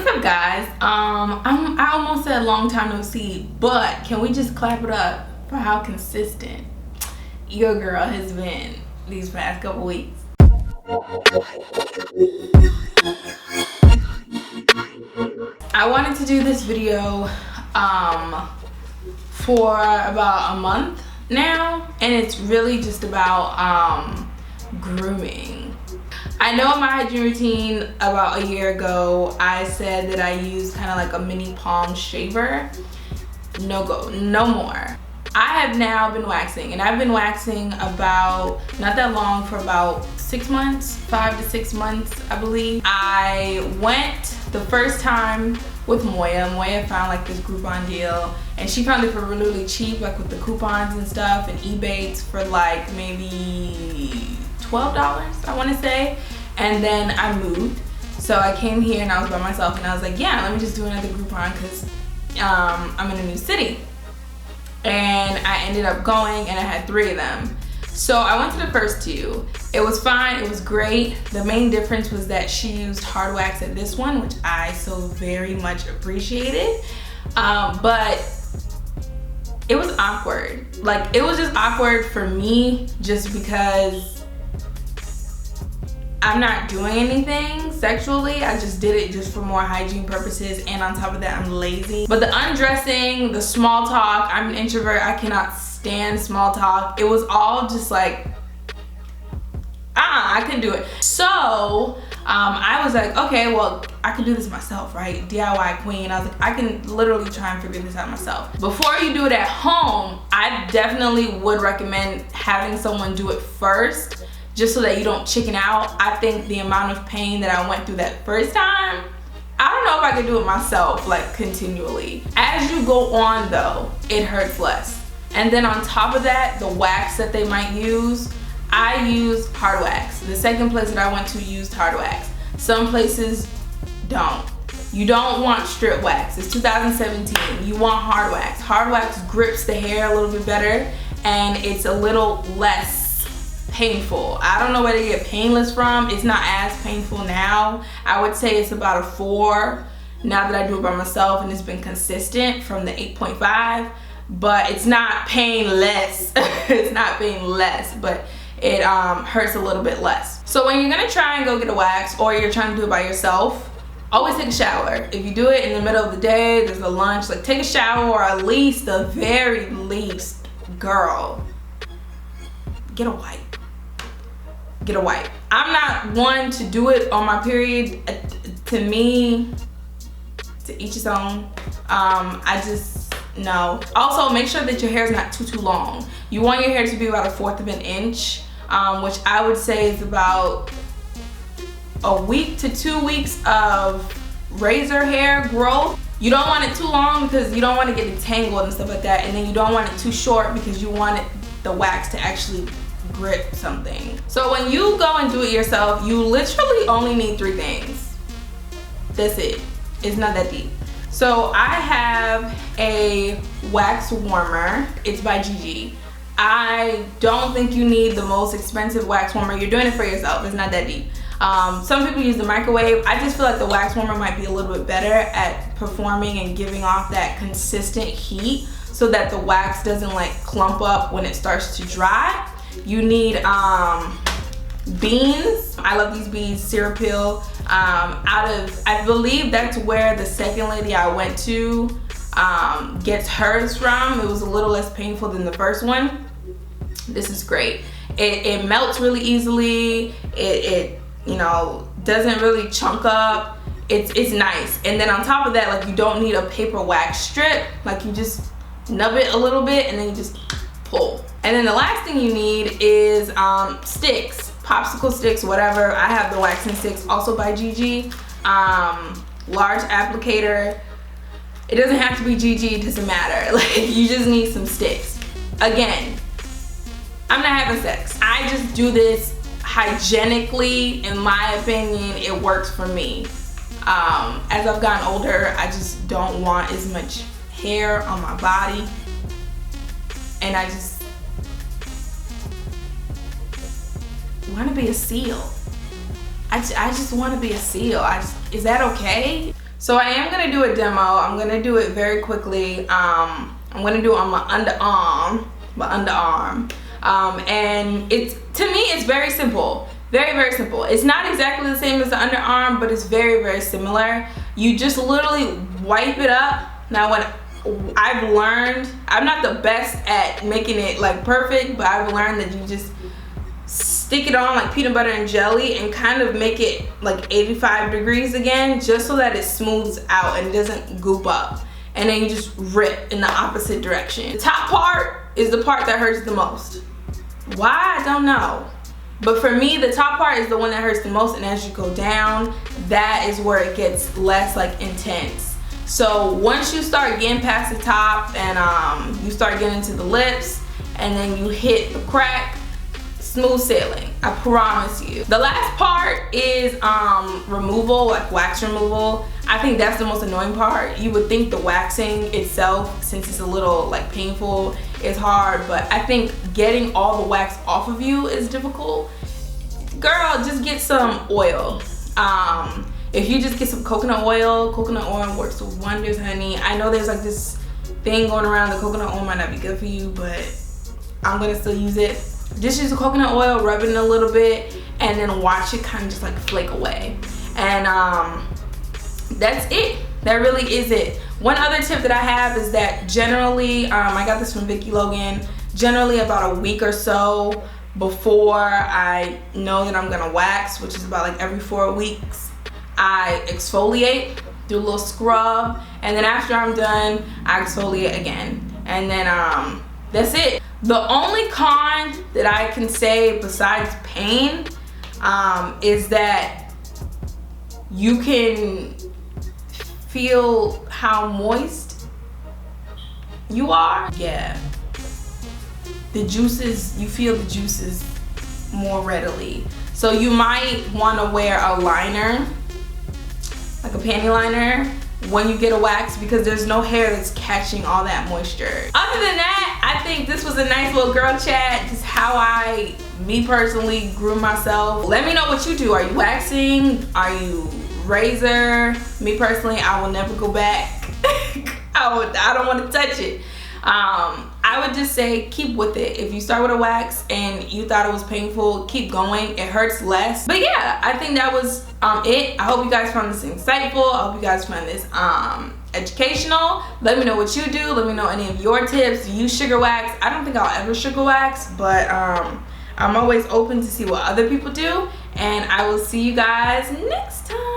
What's up, guys? I almost said long time no see, but can we just clap it up for how consistent your girl has been these past couple weeks? I wanted to do this video for about a month now, and it's really just about grooming. I know in my hygiene routine about a year ago, I said that I used kind of like a mini palm shaver. No go, no more. I have now been waxing, and I've been waxing about, not that long, for about 6 months, 5 to 6 months, I believe. I went the first time with Moya. Moya found like this Groupon deal, and she found it for really, really cheap, like with the coupons and stuff and Ebates for like maybe $12, I want to say. And then I moved, so I came here and I was by myself, and I was like, yeah, let me just do another Groupon because I'm in a new city. And I ended up going, and I had 3 of them. So I went to the first 2. It was fine, it was great. The main difference was that she used hard wax at this one, which I so very much appreciated. But it was awkward. Like, it was just awkward for me just because I'm not doing anything sexually. I just did it just for more hygiene purposes, and on top of that, I'm lazy. But the undressing, the small talk, I'm an introvert, I cannot stand small talk. It was all just like, I couldn't do it. So I was like, okay, well, I can do this myself, right? DIY queen. I was like, I can literally try and figure this out myself. Before you do it at home, I definitely would recommend having someone do it first, just so that you don't chicken out. I think the amount of pain that I went through that first time, I don't know if I could do it myself, like continually. As you go on though, it hurts less. And then on top of that, the wax that they might use, I used hard wax. The second place that I went to used hard wax. Some places don't. You don't want strip wax. It's 2017. You want hard wax. Hard wax grips the hair a little bit better, and it's a little less painful. I don't know where they get painless from. It's not as painful now. I would say it's about a 4 now that I do it by myself, and it's been consistent from the 8.5, but it's not painless. It's not painless, but it hurts a little bit less. So when you're gonna try and go get a wax, or you're trying to do it by yourself, always take a shower. If you do it in the middle of the day, there's a lunch, like take a shower, or at least, the very least, girl, get a wipe. Get a wipe. I'm not one to do it on my period. To me, to each his own. I just, no. Also, make sure that your hair is not too long. You want your hair to be about 1/4 of an inch, which I would say is about a week to 2 weeks of razor hair growth. You don't want it too long because you don't want to get it tangled and stuff like that, and then you don't want it too short because you want the wax to actually grip something. So when you go and do it yourself, you literally only need 3 things. That's it. It's not that deep. So I have a wax warmer. It's by Gigi. I don't think you need the most expensive wax warmer. You're doing it for yourself. It's not that deep. Some people use the microwave. I just feel like the wax warmer might be a little bit better at performing and giving off that consistent heat so that the wax doesn't like clump up when it starts to dry. You need beans. I love these beans, Syrapil. I believe that's where the second lady I went to gets hers from. It was a little less painful than the first one. This is great. It melts really easily. It you know, doesn't really chunk up. It's nice. And then on top of that, like, you don't need a paper wax strip. Like, you just nub it a little bit and then you just pull. And then the last thing you need is sticks, popsicle sticks, whatever. I have the waxing sticks, also by Gigi. Large applicator. It doesn't have to be Gigi, it doesn't matter. Like, you just need some sticks. Again, I'm not having sex. I just do this hygienically. In my opinion, it works for me. As I've gotten older, I just don't want as much hair on my body, and I just want to be a seal. I just want to be a seal. Is that okay? So I am gonna do a demo. I'm gonna do it very quickly. I'm gonna do it on my underarm. And to me, it's very simple. Very simple. It's not exactly the same as the underarm, but it's very similar. You just literally wipe it up. Now what I've learned, I'm not the best at making it like perfect, but I've learned that you just stick it on like peanut butter and jelly and kind of make it like 85 degrees again, just so that it smooths out and doesn't goop up. And then you just rip in the opposite direction. The top part is the part that hurts the most. Why? I don't know. But for me, the top part is the one that hurts the most, and as you go down, that is where it gets less like intense. So once you start getting past the top and you start getting to the lips and then you hit the crack, smooth sailing, I promise you. The last part is removal, like wax removal. I think that's the most annoying part. You would think the waxing itself, since it's a little like painful, is hard, but I think getting all the wax off of you is difficult. Girl, just get some oil. If you just get some coconut oil works wonders, honey. I know there's like this thing going around, the coconut oil might not be good for you, but I'm gonna still use it. Just use the coconut oil, rub it in a little bit, and then watch it kind of just like flake away. And that's it. That really is it. One other tip that I have is that generally, I got this from Vicky Logan, generally about a week or so before I know that I'm gonna wax, which is about like every 4 weeks, I exfoliate, do a little scrub, and then after I'm done, I exfoliate again. And then that's it. The only con that I can say besides pain is that you can feel how moist you are. Yeah. The juices, you feel the juices more readily. So you might want to wear a liner, like a panty liner, when you get a wax, because there's no hair that's catching all that moisture. Other than that, I think this was a nice little girl chat, just how me personally grew myself. Let me know what you do. Are you waxing? Are you razor? Me personally, I will never go back. I don't want to touch it. I would just say keep with it. If you start with a wax and you thought it was painful, keep going. It hurts less. But yeah, I think that was it. I hope you guys found this insightful. I hope you guys found this educational. Let me know what you do. Let me know any of your tips. Do you sugar wax? I don't think I'll ever sugar wax, but I'm always open to see what other people do. And I will see you guys next time.